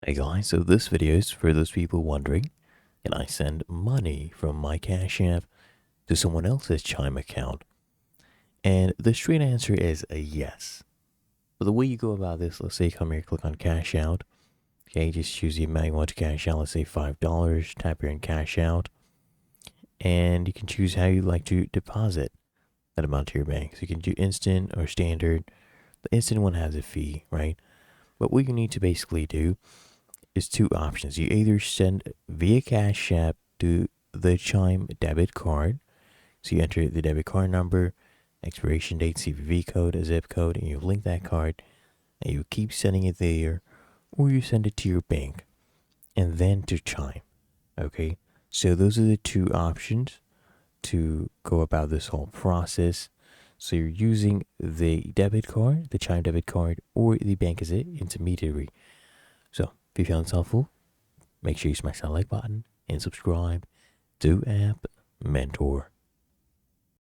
Hey guys, so this video is for those people wondering, can I send money from my Cash App to someone else's Chime account? And the straight answer is a yes. But the way you go about this, let's say come here, click on Cash Out. Okay, just choose the amount you want to cash out, let's say $5, tap here and cash out. And you can choose how you like to deposit that amount to your bank. So you can do instant or standard. The instant one has a fee, right? But what you need to basically do is two options. You either send via Cash App to the Chime debit card. So you enter the debit card number, expiration date, CVV code, a zip code, and you link that card and you keep sending it there, or you send it to your bank and then to Chime. Okay, so those are the two options to go about this whole process. So you're using the debit card, the Chime debit card, or the bank as an intermediary. So if you found this helpful, make sure you smash that like button and subscribe to App Mentor.